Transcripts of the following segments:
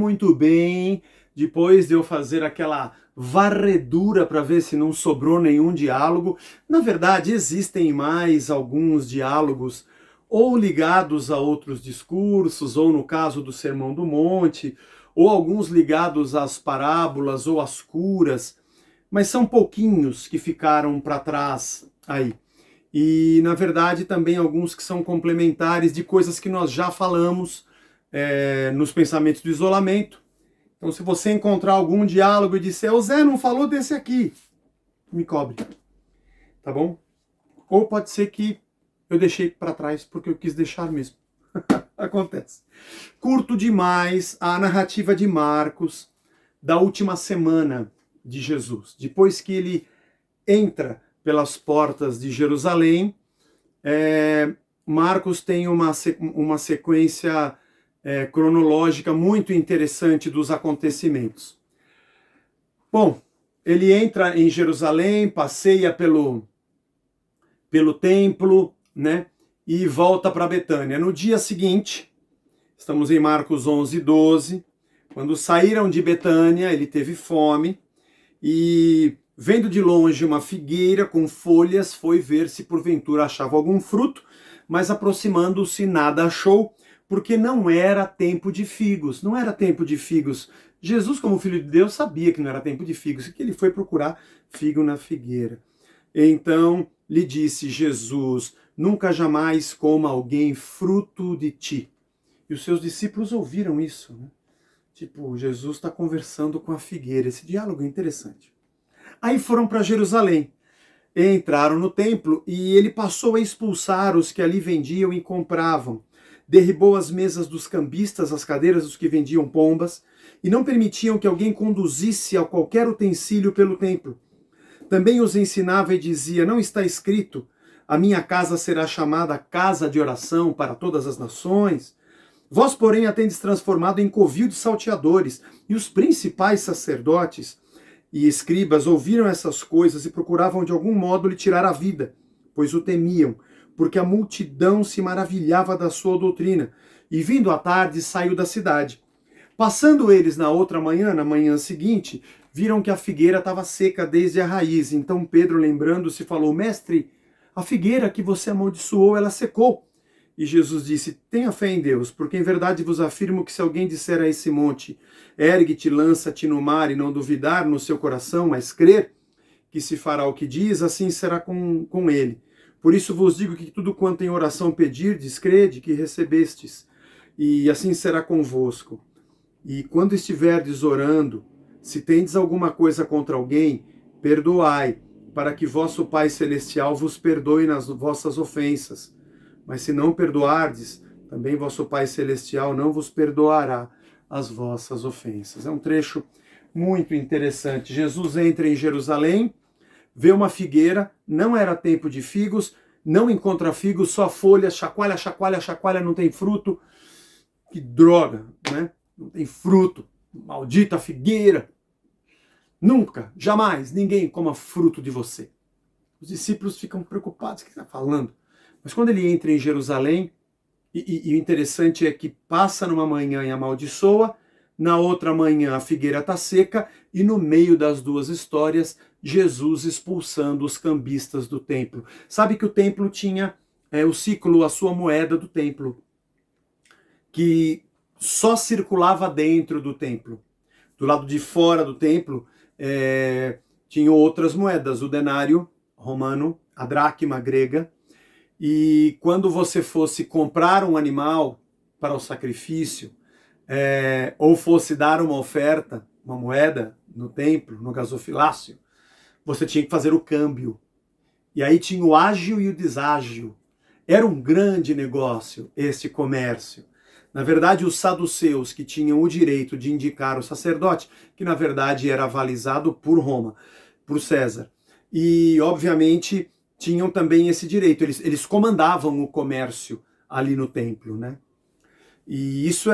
muito bem, depois de eu fazer aquela varredura para ver se não sobrou nenhum diálogo. Na verdade, existem mais alguns diálogos ou ligados a outros discursos, ou no caso do Sermão do Monte, ou alguns ligados às parábolas ou às curas, mas são pouquinhos que ficaram para trás aí. E, na verdade, também alguns que são complementares de coisas que nós já falamos nos pensamentos do isolamento. Então, se você encontrar algum diálogo e disser, o Zé não falou desse aqui, me cobre, tá bom? Ou pode ser que eu deixei para trás porque eu quis deixar mesmo. Acontece. Curto demais a narrativa de Marcos da última semana de Jesus. Depois que ele entra pelas portas de Jerusalém, Marcos tem uma sequência cronológica muito interessante dos acontecimentos. Bom, ele entra em Jerusalém, passeia pelo templo, né, e volta para Betânia. No dia seguinte, estamos em Marcos 11:12, quando saíram de Betânia, ele teve fome e, vendo de longe uma figueira com folhas, foi ver se porventura achava algum fruto, mas aproximando-se nada achou, porque não era tempo de figos. Não era tempo de figos. Jesus, como filho de Deus, sabia que não era tempo de figos, e que ele foi procurar figo na figueira. Então lhe disse Jesus, nunca jamais coma alguém fruto de ti. E os seus discípulos ouviram isso, né? Tipo, Jesus está conversando com a figueira. Esse diálogo é interessante. Aí foram para Jerusalém, entraram no templo e ele passou a expulsar os que ali vendiam e compravam. Derribou as mesas dos cambistas, as cadeiras dos que vendiam pombas, e não permitiam que alguém conduzisse a qualquer utensílio pelo templo. Também os ensinava e dizia, não está escrito, a minha casa será chamada casa de oração para todas as nações? Vós, porém, a tendes transformado em covil de salteadores, e os principais sacerdotes e escribas ouviram essas coisas e procuravam de algum modo lhe tirar a vida, pois o temiam, porque a multidão se maravilhava da sua doutrina, e vindo à tarde saiu da cidade. Passando eles na outra manhã, na manhã seguinte, viram que a figueira estava seca desde a raiz. Então Pedro, lembrando-se, falou, mestre, a figueira que você amaldiçoou, ela secou. E Jesus disse, tenha fé em Deus, porque em verdade vos afirmo que se alguém disser a esse monte, ergue-te, lança-te no mar, e não duvidar no seu coração, mas crer que se fará o que diz, assim será com ele. Por isso vos digo que tudo quanto em oração pedirdes, crede que recebestes, e assim será convosco. E quando estiverdes orando, se tendes alguma coisa contra alguém, perdoai, para que vosso Pai Celestial vos perdoe nas vossas ofensas. Mas se não perdoardes, também vosso Pai Celestial não vos perdoará as vossas ofensas. É um trecho muito interessante. Jesus entra em Jerusalém, vê uma figueira, não era tempo de figos, não encontra figos, só folhas, chacoalha, chacoalha, chacoalha, não tem fruto. Que droga, né? Não tem fruto. Maldita figueira. Nunca, jamais, ninguém coma fruto de você. Os discípulos ficam preocupados, o que está falando? Mas quando ele entra em Jerusalém, e o interessante é que passa numa manhã e amaldiçoa, na outra manhã a figueira está seca, e no meio das duas histórias, Jesus expulsando os cambistas do templo. Sabe que o templo tinha o ciclo, a sua moeda do templo, que só circulava dentro do templo. Do lado de fora do templo, tinham outras moedas, o denário romano, a dracma grega, e quando você fosse comprar um animal para o sacrifício, ou fosse dar uma oferta, uma moeda no templo, no gasofilácio, você tinha que fazer o câmbio. E aí tinha o ágio e o deságio. Era um grande negócio este comércio. Na verdade, os saduceus, que tinham o direito de indicar o sacerdote, que na verdade era avalizado por Roma, por César. E, obviamente, tinham também esse direito. Eles comandavam o comércio ali no templo, né? E isso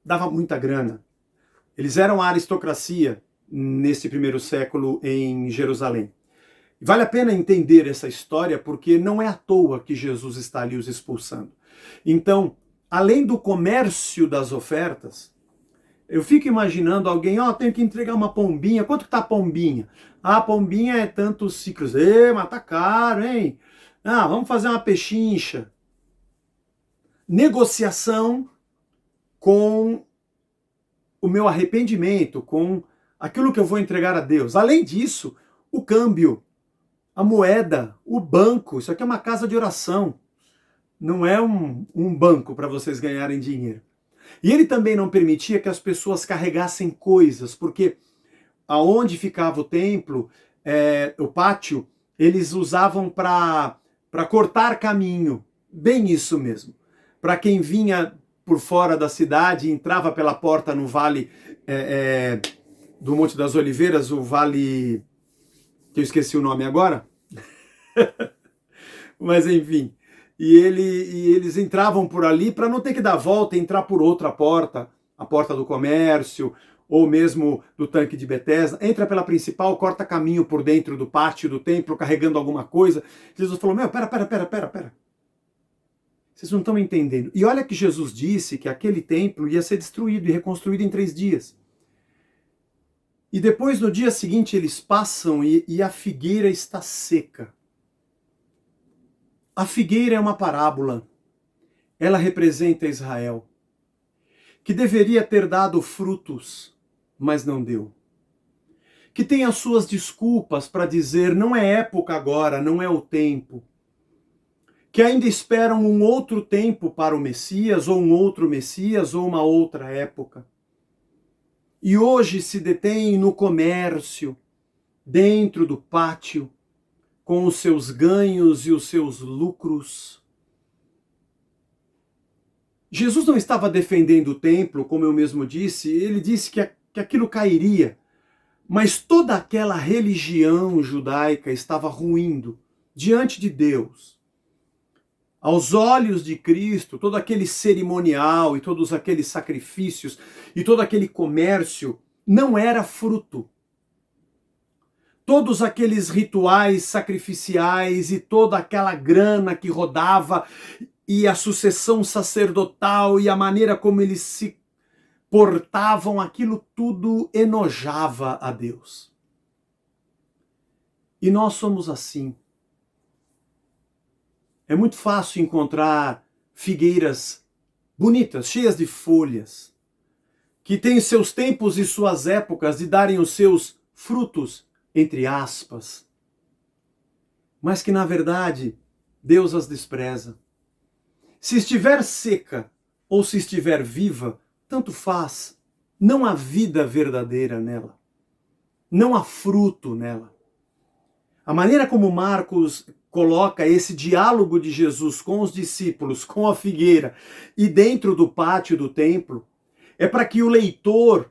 dava muita grana. Eles eram a aristocracia nesse primeiro século em Jerusalém. Vale a pena entender essa história porque não é à toa que Jesus está ali os expulsando. Então, além do comércio das ofertas, Eu fico imaginando alguém, ó, tenho que entregar uma pombinha. Quanto que tá a pombinha? Ah, a pombinha é tantos ciclos. Mas tá caro, hein? Ah, vamos fazer uma pechincha. Negociação com o meu arrependimento, com aquilo que eu vou entregar a Deus. Além disso, o câmbio, a moeda, o banco. Isso aqui é uma casa de oração. Não é um banco para vocês ganharem dinheiro. E ele também não permitia que as pessoas carregassem coisas, porque aonde ficava o templo, o pátio, eles usavam para cortar caminho. Bem isso mesmo. Para quem vinha por fora da cidade, entrava pela porta no vale do Monte das Oliveiras, o vale que eu esqueci o nome agora, mas enfim. E eles entravam por ali para não ter que dar volta e entrar por outra porta, a porta do comércio, ou mesmo do tanque de Betesda. Entra pela principal, corta caminho por dentro do pátio do templo, carregando alguma coisa. Jesus falou, pera. Vocês não estão entendendo. E olha que Jesus disse que aquele templo ia ser destruído e reconstruído em 3 dias. E depois, no dia seguinte, eles passam e a figueira está seca. A figueira é uma parábola. Ela representa Israel, que deveria ter dado frutos, mas não deu. Que tem as suas desculpas para dizer, não é época agora, não é o tempo. Que ainda esperam um outro tempo para o Messias, ou um outro Messias, ou uma outra época. E hoje se detém no comércio, dentro do pátio, com os seus ganhos e os seus lucros. Jesus não estava defendendo o templo, como eu mesmo disse, ele disse que aquilo cairia, mas toda aquela religião judaica estava ruindo diante de Deus. Aos olhos de Cristo, todo aquele cerimonial e todos aqueles sacrifícios e todo aquele comércio não era fruto. Todos aqueles rituais sacrificiais e toda aquela grana que rodava e a sucessão sacerdotal e a maneira como eles se portavam, aquilo tudo enojava a Deus. E nós somos assim. É muito fácil encontrar figueiras bonitas, cheias de folhas, que têm seus tempos e suas épocas de darem os seus frutos, entre aspas, mas que na verdade Deus as despreza. Se estiver seca ou se estiver viva, tanto faz. Não há vida verdadeira nela. Não há fruto nela. A maneira como Marcos coloca esse diálogo de Jesus com os discípulos, com a figueira e dentro do pátio do templo, é para que o leitor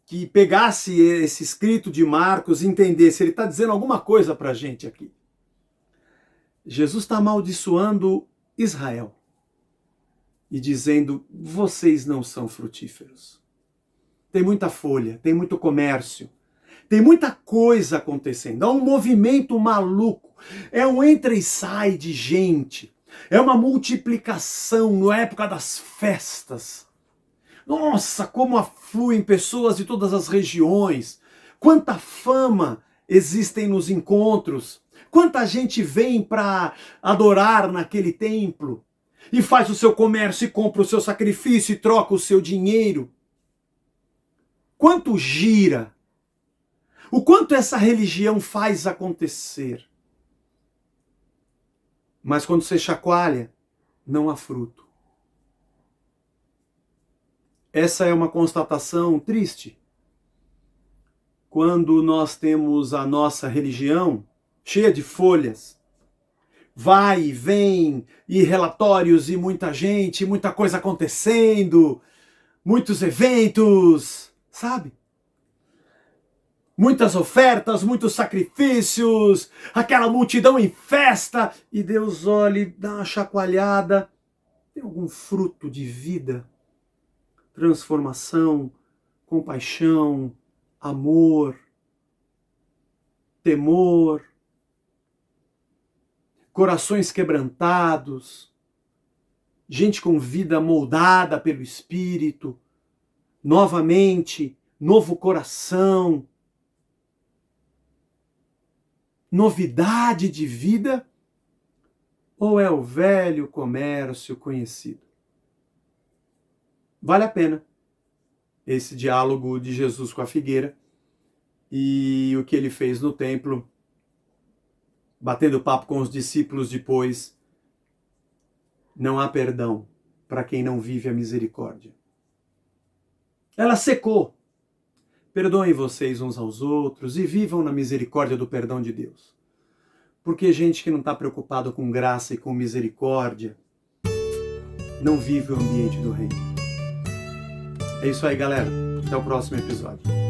que pegasse esse escrito de Marcos entendesse, ele está dizendo alguma coisa para a gente aqui. Jesus está amaldiçoando Israel e dizendo, vocês não são frutíferos. Tem muita folha, tem muito comércio, tem muita coisa acontecendo, há um movimento maluco, é um entra e sai de gente, é uma multiplicação na época das festas. Nossa, como afluem pessoas de todas as regiões, quanta fama existem nos encontros, quanta gente vem para adorar naquele templo e faz o seu comércio e compra o seu sacrifício e troca o seu dinheiro. Quanto gira, o quanto essa religião faz acontecer. Mas quando você chacoalha, não há fruto. Essa é uma constatação triste. Quando nós temos a nossa religião cheia de folhas, vai e vem, e relatórios, e muita gente, muita coisa acontecendo, muitos eventos, sabe? Muitas ofertas, muitos sacrifícios, aquela multidão em festa, e Deus olha e dá uma chacoalhada. Tem algum fruto de vida? Transformação, compaixão, amor, temor, corações quebrantados, gente com vida moldada pelo Espírito, novamente, novo coração, novidade de vida, ou é o velho comércio conhecido? Vale a pena esse diálogo de Jesus com a figueira e o que ele fez no templo, batendo papo com os discípulos depois. Não há perdão para quem não vive a misericórdia. Ela secou. Perdoem vocês uns aos outros e vivam na misericórdia do perdão de Deus. Porque gente que não está preocupado com graça e com misericórdia não vive o ambiente do reino. É isso aí, galera. Até o próximo episódio.